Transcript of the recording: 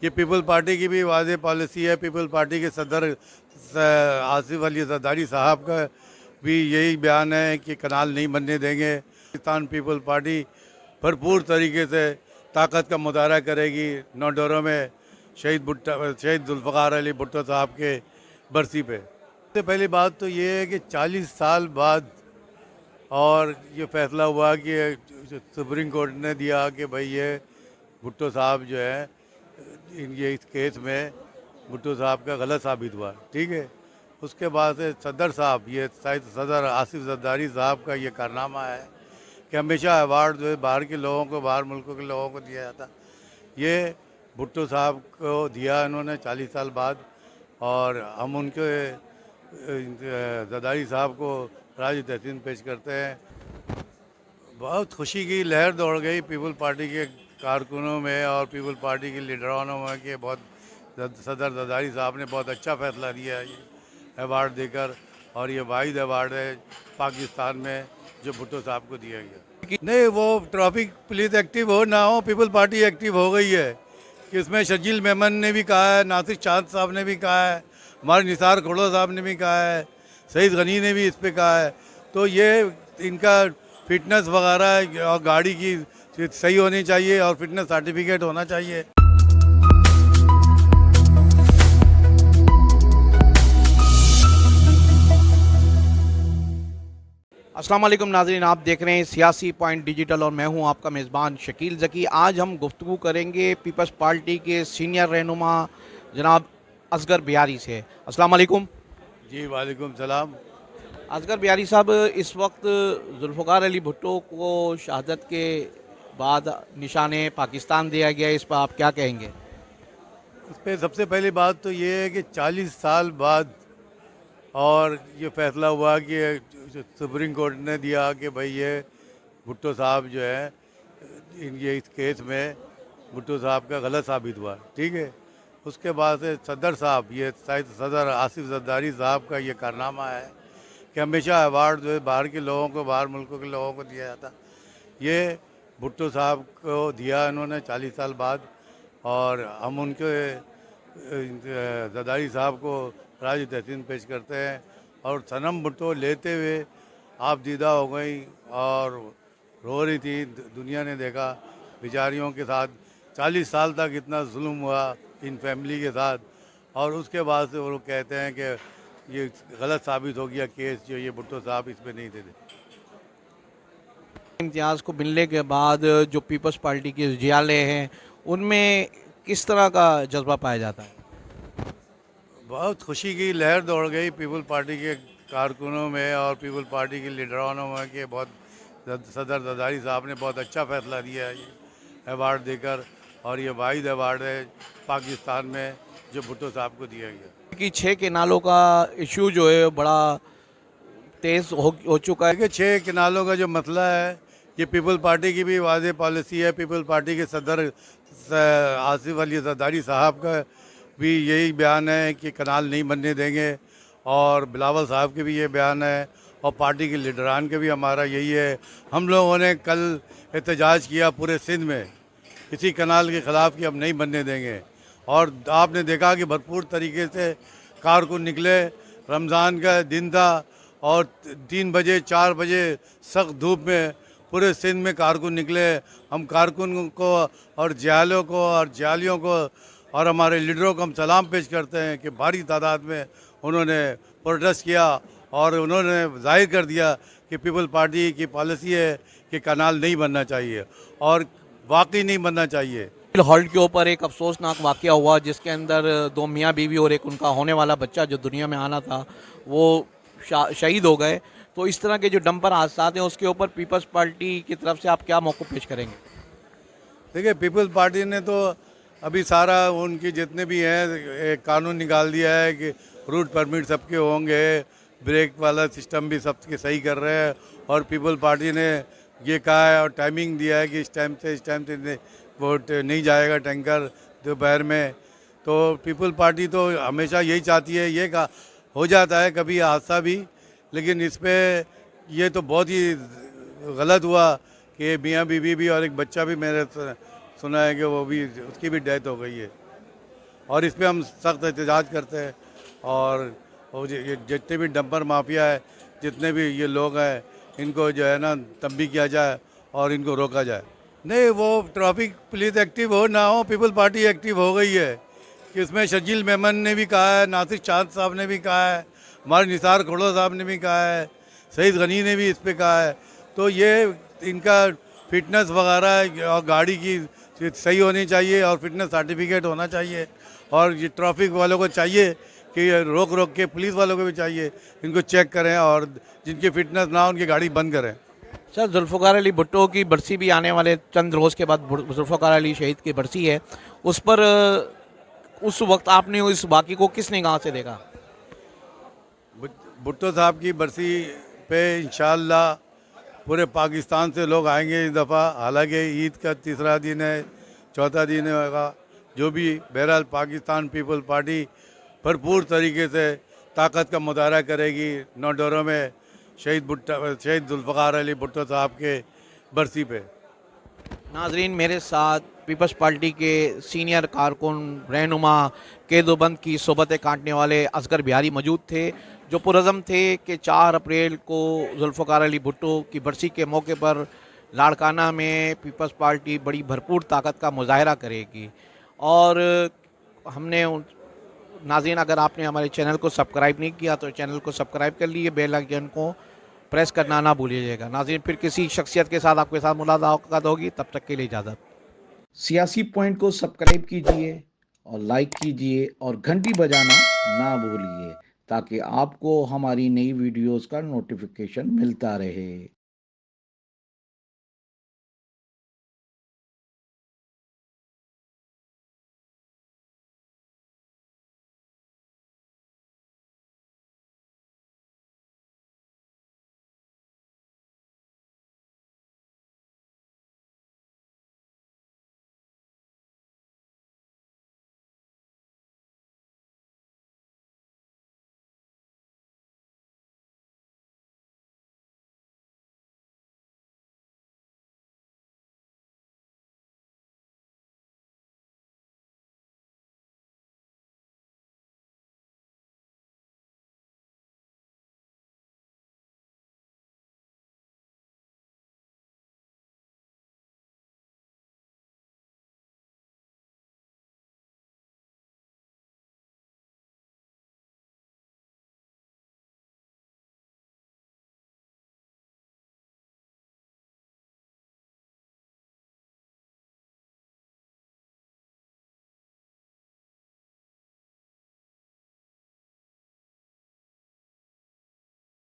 ये people party की भी वाज़ेह पॉलिसी है। पीपल पार्टी के सदर आसिफ अली जरदारी साहब का भी यही बयान है कि कनाल नहीं बनने देंगे। पाकिस्तान पीपल पार्टी भरपूर तरीके से ताकत का मुजाहरा करेगी नौडोरों में शहीद जुल्फ़िकार अली भुट्टो साहब के बरसी पे। सबसे पहली बात तो ये है कि 40 साल बाद और ये फैसला हुआ कि सुप्रीम कोर्ट ने दिया कि भाई ये भुट्टो साहब जो है इस केस में भुट्टो साहब का गलत साबित हुआ, ठीक है। उसके बाद से सदर साहब, ये सदर आसिफ जरदारी साहब का ये कारनामा है कि हमेशा अवार्ड जो है बाहर के लोगों को, बाहर मुल्कों के लोगों को दिया जाता, ये भुट्टो साहब को दिया इन्होंने 40 साल बाद। और हम उनके जरदारी साहब को राज तहसीन पेश करते हैं। बहुत खुशी की लहर दौड़ गई पीपल पार्टी के कारकुनों में और पीपल पार्टी के लीडरानों में कि बहुत सदर जरदारी साहब ने बहुत अच्छा फैसला दिया है ये अवार्ड देकर। और ये वाहिद अवार्ड है पाकिस्तान में जो भुट्टो साहब को दिया गया। नहीं, वो ट्रैफिक पुलिस एक्टिव हो ना हो, पीपल पार्टी एक्टिव हो गई है कि इसमें शर्जील मेमन ने भी कहा है, नासिर चांद साहब ने भी कहा है, हमारे निसार खोड़ो साहब ने भी कहा है, सईद गनी ने भी इस पर कहा है। तो ये इनका फिटनेस वगैरह और गाड़ी की सही होनी चाहिए और फिटनेस सर्टिफिकेट होना चाहिए। अस्सलाम वालेकुम नाज़रीन, आप देख रहे हैं सियासी पॉइंट डिजिटल और मैं हूं आपका मेज़बान शकील ज़की। आज हम गुफ्तगू करेंगे पीपल्स पार्टी के सीनियर रहनुमा जनाब असगर बिहारी से। अस्सलाम वालेकुम। जी वालेकुम सलाम। असगर बिहारी साहब, इस वक्त जुल्फ़िकार अली भुट्टो को शहादत के बाद निशाने पाकिस्तान दिया गया, इस पर आप क्या कहेंगे? इस पर सबसे पहली बात तो ये है कि 40 साल बाद और ये फैसला हुआ कि सुप्रीम कोर्ट ने दिया कि भाई ये भुट्टो साहब जो है ये इस केस में भुट्टो साहब का गलत साबित हुआ, ठीक है। उसके बाद से सदर साहब, ये सदर आसिफ जरदारी साहब का ये कारनामा है कि हमेशा अवार्ड जो है बाहर के लोगों को, बाहर मुल्कों के लोगों को दिया जाता, ये भुट्टो साहब को दिया इन्होंने 40 साल बाद। और हम उनके जरदारी साहब को राज तहसीन पेश करते हैं। और सनम भुट्टो लेते हुए आप दीदा हो गई और रो रही थी, दुनिया ने देखा बेचारियों के साथ 40 साल तक इतना जुल्म हुआ इन फैमिली के साथ। और उसके बाद से वो लोग कहते हैं कि ये गलत साबित हो गया केस, जो ये भुट्टो साहब इसमें नहीं थे। इम्तियाज़ को मिलने के बाद जो पीपल्स पार्टी के जियाले हैं उनमें किस तरह का जज्बा पाया जाता है? बहुत खुशी की लहर दौड़ गई पीपल पार्टी के कारकुनों में और पीपल पार्टी के लीडरानों में कि बहुत सदर जरदारी साहब ने बहुत अच्छा फैसला दिया है ये अवार्ड देकर। और ये वाहिद अवार्ड है पाकिस्तान में जो भुट्टो साहब को दिया गया। कि 6 केनालों का इशू जो है बड़ा तेज़ हो चुका है। देखिए, 6 किनालों का जो मसला है ये पीपल पार्टी की भी वाज़ेह पॉलिसी है। पीपल पार्टी के सदर आसिफ अली जरदारी साहब का भी यही बयान है कि कनाल नहीं बनने देंगे। और बिलावल साहब के भी ये बयान है और पार्टी के लीडरान के भी हमारा यही है। हम लोगों ने कल एहतजाज किया पूरे सिंध में इसी कनाल के ख़िलाफ़ कि हम नहीं बनने देंगे। और आपने देखा कि भरपूर तरीके से कारकुन निकले। रमज़ान का दिन था और 3 बजे 4 बजे सख्त धूप में पूरे सिंध में कारकुन निकले। हम कारकुन को और जियालों को और जियालियों को और हमारे लीडरों को हम सलाम पेश करते हैं कि भारी तादाद में उन्होंने प्रोटेस्ट किया और उन्होंने जाहिर कर दिया कि पीपल पार्टी की पॉलिसी है कि कनाल नहीं बनना चाहिए और वाकई नहीं बनना चाहिए। हॉल्ट के ऊपर एक अफसोसनाक वाक़या हुआ जिसके अंदर 2 मियाँ बीवी और एक उनका होने वाला बच्चा जो दुनिया में आना था वो शहीद हो गए। तो इस तरह के जो डंपर हादसा हैं उसके ऊपर पीपल्स पार्टी की तरफ से आप क्या मौक़िफ़ पेश करेंगे? देखिए, पीपल्स पार्टी ने तो अभी सारा उनकी जितने भी हैं एक कानून निकाल दिया है कि रूट परमिट सबके होंगे, ब्रेक वाला सिस्टम भी सबके सही कर रहे हैं। और पीपल पार्टी ने ये कहा है और टाइमिंग दिया है कि इस टाइम से वो नहीं जाएगा टैंकर दोपहर में। तो पीपल पार्टी तो हमेशा यही चाहती है। ये का हो जाता है कभी हादसा भी, लेकिन इस पर ये तो बहुत ही गलत हुआ कि मियाँ बीवी भी और एक बच्चा भी, मैंने सुना है कि वो भी उसकी भी डेथ हो गई है। और इस पे हम सख्त एहतजाज करते हैं। और ये जितने भी डंपर माफिया है, जितने भी ये लोग हैं, इनको जो है ना तंबी किया जाए और इनको रोका जाए। नहीं, वो ट्रैफिक पुलिस एक्टिव हो ना हो, पीपल पार्टी एक्टिव हो गई है कि उसमें शकील मेमन ने भी कहा है, नासिर चांद साहब ने भी कहा है, हमारे निसार खोड़ो साहब ने भी कहा है, सईद गनी ने भी इस पे कहा है। तो ये इनका फिटनेस वगैरह और गाड़ी की सही होनी चाहिए और फिटनेस सर्टिफिकेट होना चाहिए। और ये ट्रैफिक वालों को चाहिए कि रोक रोक के, पुलिस वालों को भी चाहिए इनको चेक करें और जिनकी फिटनेस ना हो उनकी गाड़ी बंद करें। सर, जुल्फ़िकार अली भुट्टो की बरसी भी आने वाले चंद रोज़ के बाद जुल्फ़िकार अली शहीद की बरसी है, उस पर उस वक्त आपने इस वाक़े को किस निगाह से देखा? भुट्टो साहब की बरसी पे इंशाअल्लाह पूरे पाकिस्तान से लोग आएंगे इस दफ़ा। हालांकि ईद का तीसरा दिन है, चौथा दिन होगा, जो भी, बहरहाल पाकिस्तान पीपल पार्टी भरपूर तरीके से ताकत का मुजाहरा करेगी नौडोरों में शहीद जुल्फ़िकार अली भुट्टो साहब के बरसी पे। नाजरीन, मेरे साथ पीपल्स पार्टी के सीनियर कारकुन रहनुमा कैदोबंद की सोबतें काटने वाले असगर बिहारी मौजूद थे, जो पुरज़म थे कि 4 अप्रैल को जुल्फ़िकार अली भुट्टो की बरसी के मौके पर लाड़काना में पीपल्स पार्टी बड़ी भरपूर ताकत का मुजाहरा करेगी। और हमने नाज़रीन, अगर आपने हमारे चैनल को सब्सक्राइब नहीं किया तो चैनल को सब्सक्राइब कर लिए, बेल आइकन को प्रेस करना ना भूलिएगा। नाज़रीन, फिर किसी शख्सियत के साथ आपके साथ मुलाकात होगी, तब तक के लिए इजाज़त। सियासी पॉइंट को सब्सक्राइब कीजिए और लाइक कीजिए और घंटी बजाना ना भूलिए, ताकि आपको हमारी नई वीडियोस का नोटिफिकेशन मिलता रहे।